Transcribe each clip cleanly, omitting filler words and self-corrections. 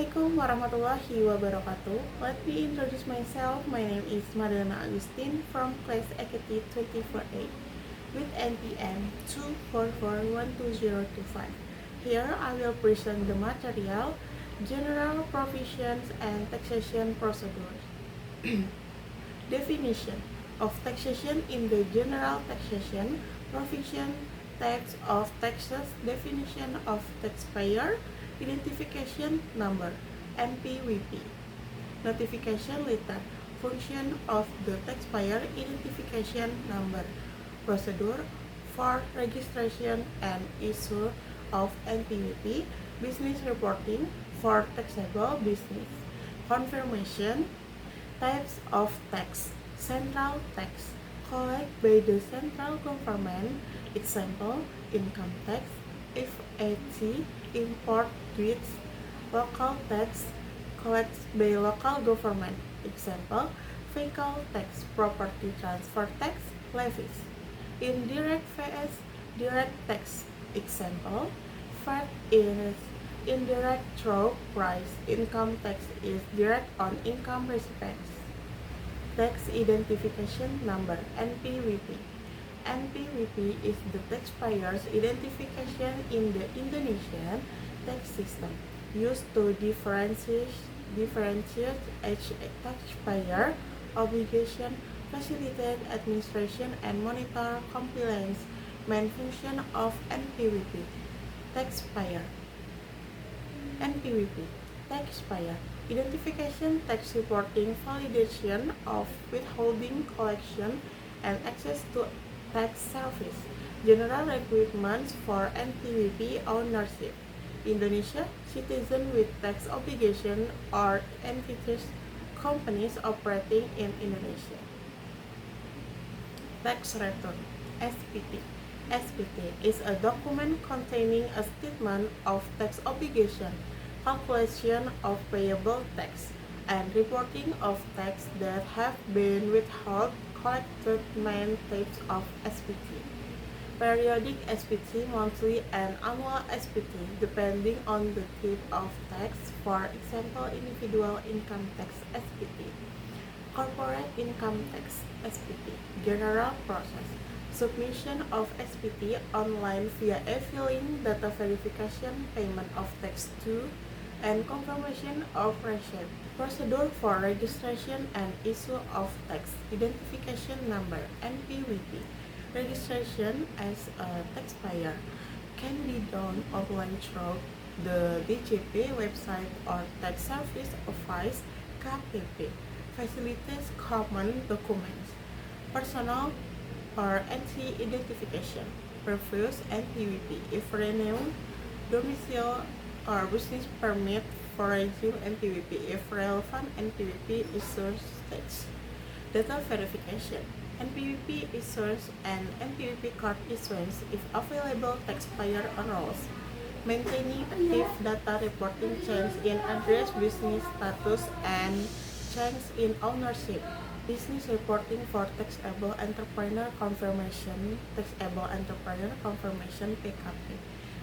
Assalamualaikum warahmatullahi wabarakatuh. Let me introduce myself. My name is Madana Agustin from class Ekiti 248 with NPM 244-12025. Here I will present the material, general provisions and taxation procedures. Definition of taxation in the general taxation provision, types of taxes, definition of taxpayer, identification number, NPWP, notification letter, function of the taxpayer identification number, procedure for registration and issue of NPWP, business reporting for taxable business, confirmation, types of tax, central tax, collect by the central government, example, income tax, VAT, import duties, local tax, collected by local government, example, vehicle tax, property transfer tax, levies, indirect vs direct tax, example, VAT is indirect through price, income tax is direct on income recipients. Tax identification number, NPWP. NPWP is the taxpayer's identification in the Indonesian tax system, used to differentiate each taxpayer obligation, facilitate administration, and monitor compliance. Main function of NPWP. Taxpayer. NPWP. Taxpayer. Identification, tax reporting, validation of withholding collection, and access to tax service. General requirements for NPWP ownership. Indonesia, citizen with tax obligation or entities, companies operating in Indonesia. Tax return, SPT. SPT is a document containing a statement of tax obligation, calculation of payable tax, and reporting of tax that have been withheld. Collected main types of SPT. Periodic SPT, monthly and annual SPT, depending on the type of tax, for example, individual income tax SPT. Corporate income tax SPT. General process. Submission of SPT online via e-filing, data verification, payment of tax due, and confirmation of receipt. Procedure for registration and issue of tax identification number, NPWP. Registration as a taxpayer can be done online through the DJP website or Tax Service Office KPP. Facilities common documents, personal or NC identification, previous NPWP if renewed, domicile or business permit for resume NPWP if relevant NPWP issues tax. Data verification, NPWP issues and NPWP card issuance if available taxpayer enrolls. Maintaining active data reporting change in address, business status, and change in ownership. Business reporting for taxable entrepreneur confirmation, PKP,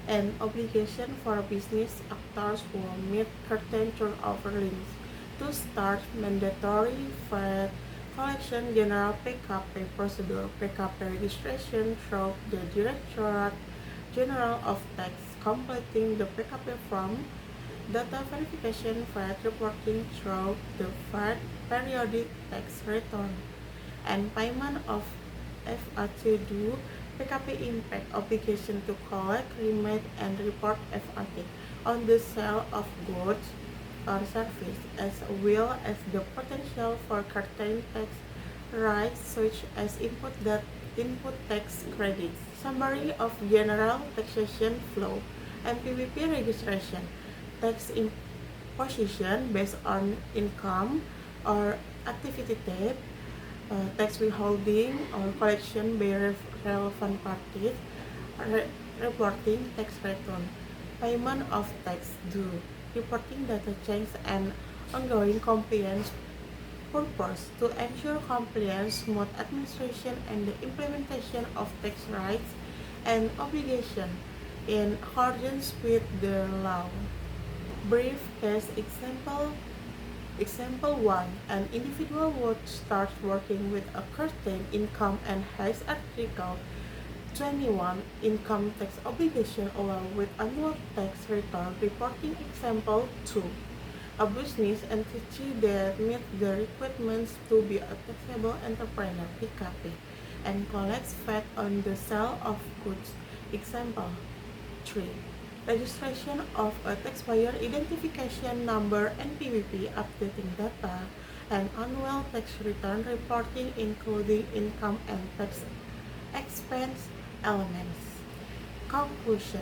and obligation for business actors who meet certain turnover limits to start mandatory VAT collection. General PKP procedure, PKP registration through the Directorate General of Tax, completing the PKP form, data verification, VAT reporting through the VAT periodic tax return, and payment of VAT due, PKP impact obligation to collect, remit, and report VAT on the sale of goods or service, as well as the potential for certain tax rights such as input tax credits. Summary of general taxation flow. NPWP registration. Tax imposition based on income or activity type, tax withholding or collection by relevant parties, reporting tax return, payment of tax due, reporting data change and ongoing compliance purpose to ensure compliance, smooth administration, and the implementation of tax rights and obligations in accordance with the law. Brief case example. Example 1. An individual would start working with a certain income and has Article 21 income tax obligation along with annual tax return reporting. Example 2. A business entity that meets the requirements to be a taxable entrepreneur (PKP) and collects VAT on the sale of goods. Example 3. Registration of a taxpayer identification number (NPWP), updating data, and annual tax return reporting including income and tax expense elements. Conclusion.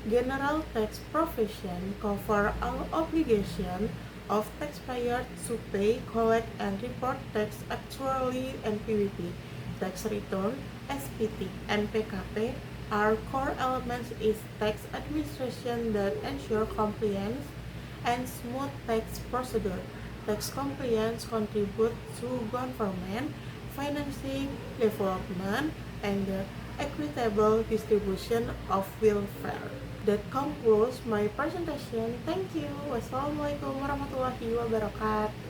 General tax provision cover all obligation of taxpayers to pay, collect, and report tax actually. NPWP, tax return, SPT, and PKP are core elements in tax administration that ensure compliance and smooth tax procedure. Tax compliance contribute to government financing, development, and the equitable distribution of welfare. That concludes my presentation. Thank you. Wassalamualaikum warahmatullahi wabarakatuh.